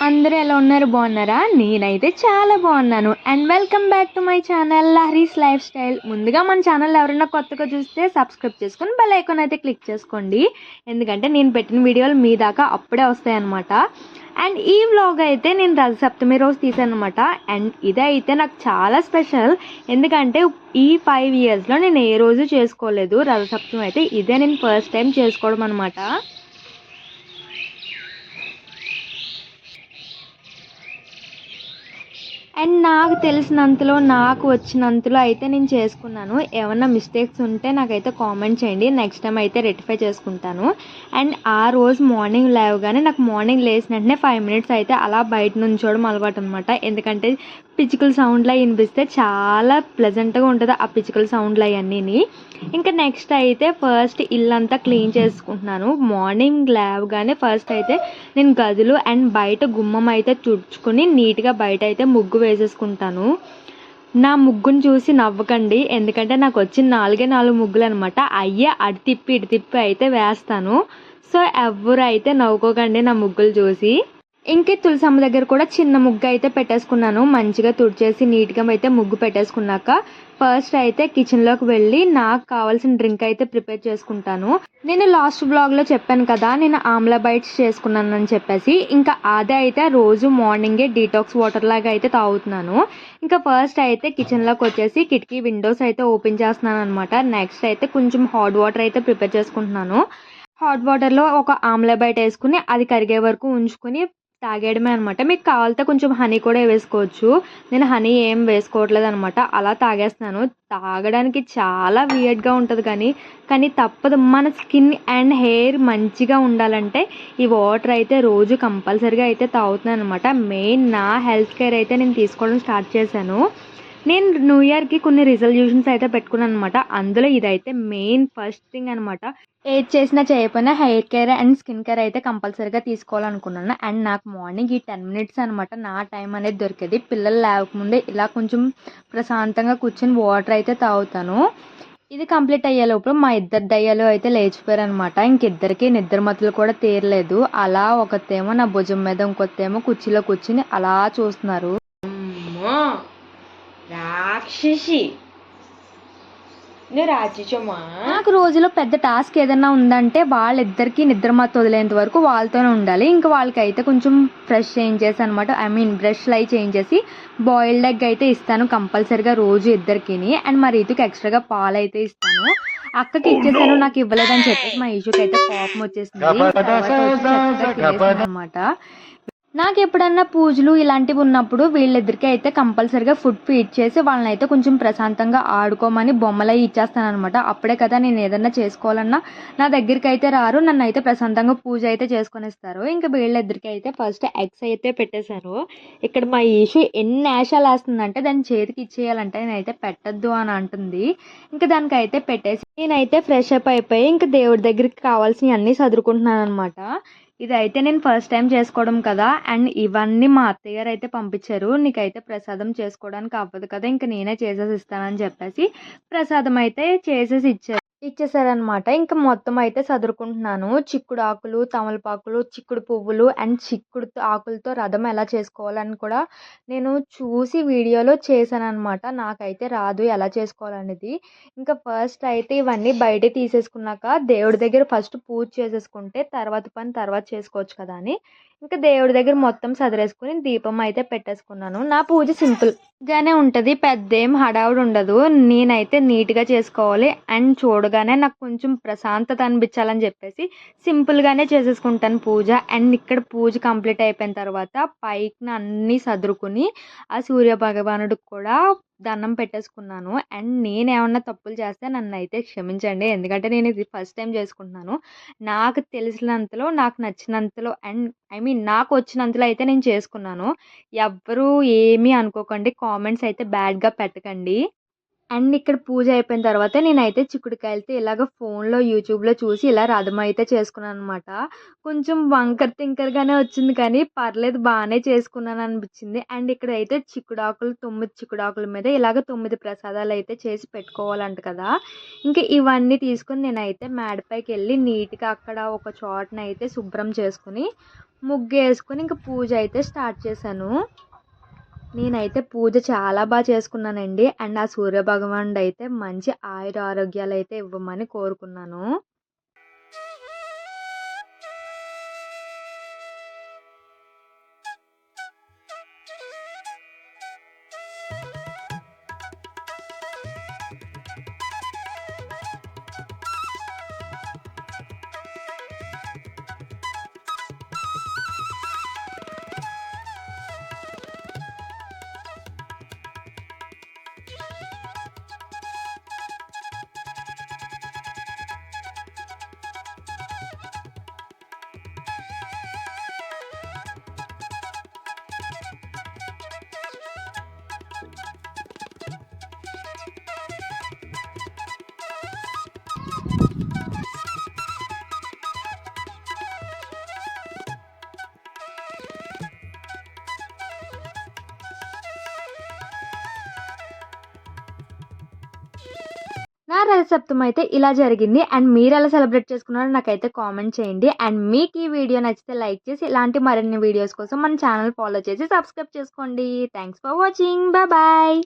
అందరూ ఎలా ఉన్నారు? బాగున్నారా? నేనైతే చాలా బాగున్నాను. And welcome back to my channel Lahari's life style. ముందుగా మన ఛానల్ ఎవరైనా కొత్తగా చూస్తే సబ్స్క్రైబ్ చేసుకొని బెల్ ఐకాన్ అయితే క్లిక్ చేసుకోండి. ఎందుకంటే నేను పెట్టిన వీడియోలు మీ దాకా అప్పుడే వస్తాయన్నమాట. అండ్ ఈ వ్లాగ్ అయితే నేను రథసప్తమి రోజు తీసాను అనమాట. అండ్ ఇదైతే నాకు చాలా స్పెషల్. ఎందుకంటే ఈ 5 ఇయర్స్లో నేను ఏ రోజు చేసుకోలేదు రథసప్తమి అయితే. ఇదే నేను ఫస్ట్ టైం చేసుకోవడం అనమాట. అండ్ నాకు తెలిసినంతలో, నాకు వచ్చినంతలో అయితే నేను చేసుకున్నాను. ఏమన్నా మిస్టేక్స్ ఉంటే నాకైతే కామెంట్ చేయండి. నెక్స్ట్ టైం అయితే రెక్టిఫై చేసుకుంటాను. అండ్ ఆ రోజు మార్నింగ్ లేవగానే నాకు మార్నింగ్ లేచిన వెంటనే 5 మినిట్స్ అయితే అలా బయట నుంచోవడం అలవాటు అనమాట. ఎందుకంటే పిచ్చుకల సౌండ్లు అవి వినిపిస్తే చాలా ప్లెజెంట్గా ఉంటుంది ఆ పిచ్చుకల సౌండ్లు అవన్నీ. ఇంకా నెక్స్ట్ అయితే ఫస్ట్ ఇల్లంతా క్లీన్ చేసుకుంటున్నాను. మార్నింగ్ లేవగానే ఫస్ట్ అయితే నేను గదులు అండ్ బయట గుమ్మం అయితే తుడుచుకొని నీట్గా బయట అయితే ముగ్గు వేసేసుకుంటాను. నా ముగ్గును చూసి నవ్వకండి, ఎందుకంటే నాకు వచ్చిన 4 ముగ్గులు అనమాట. అయ్యే అటు తిప్పి ఇటు తిప్పి అయితే వేస్తాను. సో ఎవరైతే నవ్వుకోకండి నా ముగ్గులు చూసి. ఇంకే తులసమ్మ దగ్గర కూడా చిన్న ముగ్గు అయితే పెట్టేసుకున్నాను. మంచిగా తుడిచేసి నీట్గా అయితే ముగ్గు పెట్టేసుకున్నాక ఫస్ట్ అయితే కిచెన్లోకి వెళ్ళి నాకు కావాల్సిన డ్రింక్ అయితే ప్రిపేర్ చేసుకుంటాను. నేను లాస్ట్ బ్లాగ్లో చెప్పాను కదా, నేను ఆమ్లా బైట్స్ చేసుకున్నాను అని చెప్పేసి. ఇంకా అదే అయితే రోజు మార్నింగే డీటాక్స్ వాటర్ లాగా అయితే తాగుతున్నాను. ఇంకా ఫస్ట్ అయితే కిచెన్లోకి వచ్చేసి కిటికీ విండోస్ అయితే ఓపెన్ చేస్తున్నాను అనమాట. నెక్స్ట్ అయితే కొంచెం హాట్ వాటర్ అయితే ప్రిపేర్ చేసుకుంటున్నాను. హాట్ వాటర్లో ఒక ఆమ్లా బైట్ వేసుకుని అది కరిగే వరకు ఉంచుకుని తాగేయడమే అనమాట. మీకు కావాలితే కొంచెం హనీ కూడా వేసుకోవచ్చు. నేను హనీ ఏం వేసుకోవట్లేదు అనమాట. అలా తాగేస్తున్నాను. తాగడానికి చాలా వియర్డ్గా ఉంటుంది కానీ తప్పదు. మన స్కిన్ అండ్ హెయిర్ మంచిగా ఉండాలంటే ఈ వాటర్ అయితే రోజు కంపల్సరీగా అయితే తాగుతున్నాను అనమాట. మెయిన్ నా హెల్త్ కేర్ అయితే నేను తీసుకోవడం స్టార్ట్ చేశాను. నేను న్యూ ఇయర్కి కొన్ని రిజల్యూషన్స్ అయితే పెట్టుకున్నాను అనమాట. అందులో ఇదైతే మెయిన్ ఫస్ట్ థింగ్ అనమాట. ఏది చేసినా చేయకపోయినా hair care and skin care అయితే కంపల్సరీగా తీసుకోవాలనుకున్నాను. అండ్ నాకు మార్నింగ్ ఈ 10 మినిట్స్ అనమాట నా టైం అనేది దొరికేది. పిల్లలు లేవకముందే ఇలా కొంచెం ప్రశాంతంగా కూర్చొని వాటర్ అయితే తాగుతాను. ఇది కంప్లీట్ అయ్యేలోపు మా ఇద్దరు దయ్యాలు అయితే లేచిపోయారు అనమాట. ఇంకిద్దరికి నిద్రమతులు కూడా తీరలేదు. అలా ఒకతేమో నా భుజం మీద, ఇంకొతేమో కుర్చీలో కూర్చుని అలా చూస్తున్నారు. రాక్షసి, నువ్వు రాక్షసమా? నాకు రోజులో పెద్ద టాస్క్ ఏదైనా ఉందంటే వాళ్ళిద్దరికి నిద్రమత్తు వదిలేంత వరకు వాళ్ళతోనే ఉండాలి. ఇంకా వాళ్ళకైతే కొంచెం ఫ్రెష్ చేంజెస్ అనమాట, బ్రష్లు అవి చేంజేసి బాయిల్డ్ ఎగ్ అయితే ఇస్తాను కంపల్సరీగా రోజు ఇద్దరికిని. అండ్ మా రీతుకి ఎక్స్ట్రాగా పాలు అయితే ఇస్తాను. అక్కకి ఇచ్చేసాను, నాకు ఇవ్వలేదని చెప్పేసి మా ఇష్యూకి అయితే కోపం వచ్చేసింది అనమాట. నాకు ఎప్పుడన్నా పూజలు ఇలాంటివి ఉన్నప్పుడు వీళ్ళిద్దరికీ అయితే కంపల్సరీగా ఫుడ్ ఫీడ్ చేసి వాళ్ళని అయితే కొంచెం ప్రశాంతంగా ఆడుకోమని బొమ్మలు అవి ఇచ్చేస్తాను అనమాట. అప్పుడే కదా నేను ఏదన్నా చేసుకోవాలన్నా నా దగ్గరికి అయితే రారు, నన్ను అయితే ప్రశాంతంగా పూజ అయితే చేసుకొనిస్తారు. ఇంకా వీళ్ళిద్దరికీ అయితే ఫస్ట్ ఎగ్స్ అయితే పెట్టేశారు. ఇక్కడ మా ఇష్యూ ఎన్ని ఆశాలు వేస్తుందంటే దాన్ని చేతికి ఇచ్చేయాలంటే నేనైతే పెట్టద్దు అని అంటుంది. ఇంకా దానికైతే పెట్టేసి నేనైతే ఫ్రెష్ అప్ అయిపోయి ఇంకా దేవుడి దగ్గరికి కావాల్సినవి అన్నీ సదురుకుంటున్నాను అనమాట. ఇదైతే నేను ఫస్ట్ టైం చేసుకోవడం కదా. అండ్ ఇవన్నీ మా అత్తయ్య గారు అయితే పంపించారు. నీకైతే ప్రసాదం చేసుకోవడానికి అవ్వదు కదా, ఇంకా నేనే చేసేసి ఇస్తానని చెప్పేసి ప్రసాదం అయితే చేసేసి ఇచ్చేసారనమాట. ఇంకా మొత్తం అయితే సదురుకుంటున్నాను. చిక్కుడు ఆకులు, తమలపాకులు, చిక్కుడు పువ్వులు అండ్ చిక్కుడు ఆకులతో రథం ఎలా చేసుకోవాలని కూడా నేను చూసి వీడియోలో చేశాననమాట. నాకైతే రాదు ఎలా చేసుకోవాలనేది. ఇంకా ఫస్ట్ అయితే ఇవన్నీ బయట తీసేసుకున్నాక దేవుడి దగ్గర ఫస్ట్ పూజ చేసేసుకుంటే తర్వాత పని తర్వాత చేసుకోవచ్చు కదా అని ఇంకా దేవుడి దగ్గర మొత్తం సదిరేసుకుని దీపం అయితే పెట్టేసుకున్నాను. నా పూజ సింపుల్గానే ఉంటుంది, పెద్ద ఏం హడావుడి ఉండదు. నేనైతే నీట్గా చేసుకోవాలి అండ్ చూడగానే నాకు కొంచెం ప్రశాంతత అనిపించాలని చెప్పేసి సింపుల్గానే చేసేసుకుంటాను పూజ. అండ్ ఇక్కడ పూజ కంప్లీట్ అయిపోయిన తర్వాత పైకి అన్నీ సదురుకుని ఆ సూర్య భగవానుడికి కూడా దండం పెట్టేసుకున్నాను. అండ్ నేనేమన్నా తప్పులు చేస్తే నన్ను అయితే క్షమించండి, ఎందుకంటే నేను ఇది ఫస్ట్ టైం చేసుకుంటున్నాను. నాకు తెలిసినంతలో, నాకు నచ్చినంతలో అండ్ నాకు వచ్చినంతలో అయితే నేను చేసుకున్నాను. ఎవ్వరూ ఏమీ అనుకోకండి, కామెంట్స్ అయితే బ్యాడ్గా పెట్టకండి. అండ్ ఇక్కడ పూజ అయిపోయిన తర్వాత నేనైతే చిక్కుడుకాయలతో ఇలాగ ఫోన్‌లో, యూట్యూబ్‌లో చూసి ఇలా రథం అయితే చేసుకున్నాననమాట. కొంచెం వంకర తింకరగానే వచ్చింది కానీ పర్లేదు బానే చేసుకున్నాననిపించింది. అండ్ ఇక్కడైతే చిక్కుడాకులు 9 చిక్కుడాకుల మీద ఇలాగ 9 ప్రసాదాలైతే చేసి పెట్టుకోవాలంట కదా! ఇంక ఇవన్నీ తీసుకొని నేనైతే మేడపైకెళ్ళి నీట్‌గా అక్కడ ఒక చోటనైతే శుభ్రం చేసుకొని, ముగ్గేసుకొని ఇంక పూజ అయితే స్టార్ట్ చేశాను. నేనైతే పూజ చాలా చేసుకున్నానండి. అండ్ ఆ సూర్య భగవానుడైతే మంచి ఆయురారోగ్యాలైతే ఇవ్వమని కోరుకున్నాను. నా రథసప్తమి అయితే ఇలా జరిగింది. అండ్ మీరెలా సెలబ్రేట్ చేసుకున్నారో నాకైతే కామెంట్ చేయండి. అండ్ మీకు ఈ వీడియో నచ్చితే లైక్ చేసి ఇలాంటి మరిన్ని వీడియోస్ కోసం మన ఛానల్ ఫాలో చేసి సబ్స్క్రైబ్ చేసుకోండి. Thanks for watching. బాయ్.